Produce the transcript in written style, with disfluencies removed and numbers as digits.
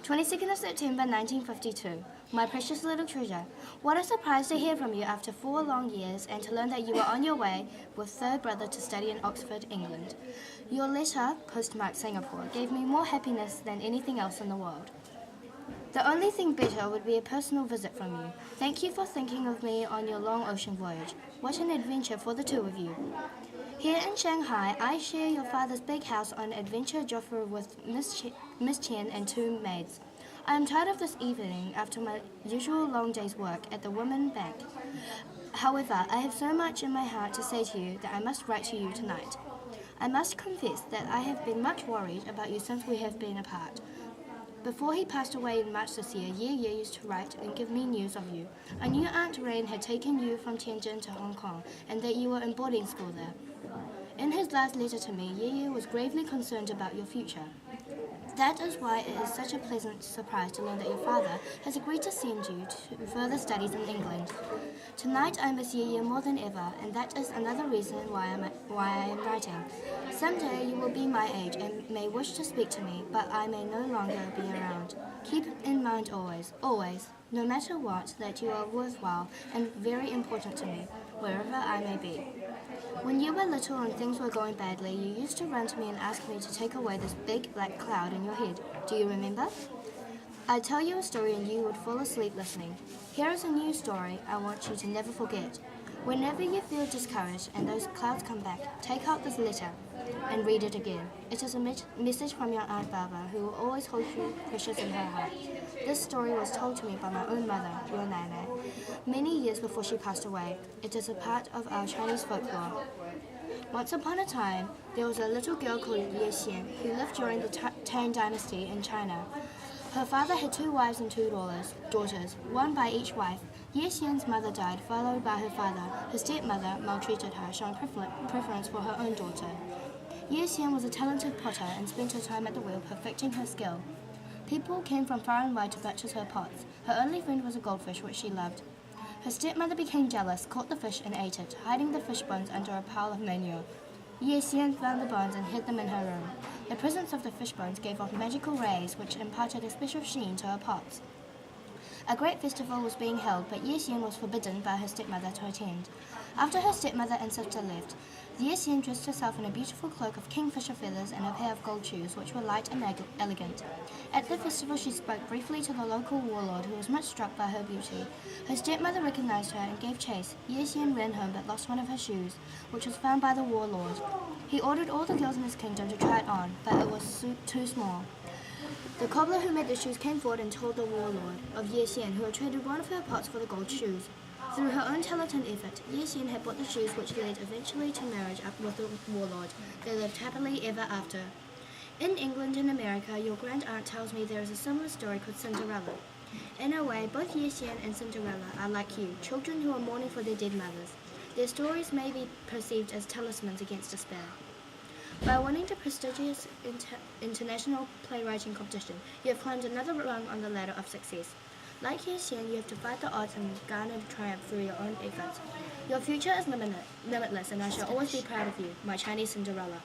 22nd of September 1952. My precious little treasure. What a surprise to hear from you after 4 long years and to learn that you were on your way with third brother to study in Oxford, England. Your letter, postmarked Singapore, gave me more happiness than anything else in the world. The only thing better would be a personal visit from you. Thank you for thinking of me on your long ocean voyage. What an adventure for the two of you. Here in Shanghai, I share your father's big house on adventure Joffre with Miss Chen and 2 maids. I am tired of this evening after my usual long day's work at the Women Bank. However, I have so much in my heart to say to you that I must write to you tonight. I must confess that I have been much worried about you since we have been apart. Before he passed away in March this year, Ye used to write and give me news of you. I knew Aunt Rain had taken you from Tianjin to Hong Kong and that you were in boarding school there. In his last letter to me, Ye was gravely concerned about your future. That is why it is such a pleasant surprise to learn that your father has agreed to send you to further studies in England. Tonight I miss Ye more than ever, and that is another reason why I am writing. Someday you will be my age and may wish to speak to me, but I may no longer be around. Keep in mind always, no matter what, that you are worthwhile and very important to me, wherever I may be. When you were little and things were going badly, you used to run to me and ask me to take away this big black cloud in your head. Do you remember? I'd tell you a story and you would fall asleep listening. Here is a new story I want you to never forget. Whenever you feel discouraged and those clouds come back, take out this letter and read it again. It is a message from your Aunt Barbara, who will always hold you precious in her heart. This story was told to me by my own mother, your Nana, many years before she passed away. It is a part of our Chinese folklore. Once upon a time, there was a little girl called Ye Xian who lived during the Tang Dynasty in China. Her father had 2 wives and 2 daughters, one by each wife. Ye Xian's mother died, followed by her father. Her stepmother maltreated her, showing preference for her own daughter. Ye Xian was a talented potter and spent her time at the wheel perfecting her skill. People came from far and wide to purchase her pots. Her only friend was a goldfish, which she loved. Her stepmother became jealous, caught the fish and ate it, hiding the fish bones under a pile of manure. Ye Xian found the bones and hid them in her room. The presence of the fish bones gave off magical rays which imparted a special sheen to her pots. A great festival was being held, but Ye Xian was forbidden by her stepmother to attend. After her stepmother and sister left, Ye Xian dressed herself in a beautiful cloak of kingfisher feathers and a pair of gold shoes, which were light and elegant. At the festival, she spoke briefly to the local warlord, who was much struck by her beauty. Her stepmother recognized her and gave chase. Ye Xian ran home but lost one of her shoes, which was found by the warlord. He ordered all the girls in his kingdom to try it on, but it was too small. The cobbler who made the shoes came forward and told the warlord of Ye Xian, who had traded one of her pots for the gold shoes. Through her own talent and effort, Ye Xian had bought the shoes, which led eventually to marriage with the warlord. They lived happily ever after. In England and America, your grand-aunt tells me there is a similar story called Cinderella. In a way, both Ye Xian and Cinderella are like you, children who are mourning for their dead mothers. Their stories may be perceived as talismans against despair. By winning the prestigious international playwriting competition, you have climbed another rung on the ladder of success. Like Ye Xian, you have to fight the odds and garner triumph through your own efforts. Your future is limitless, and I shall always be proud of you, my Chinese Cinderella.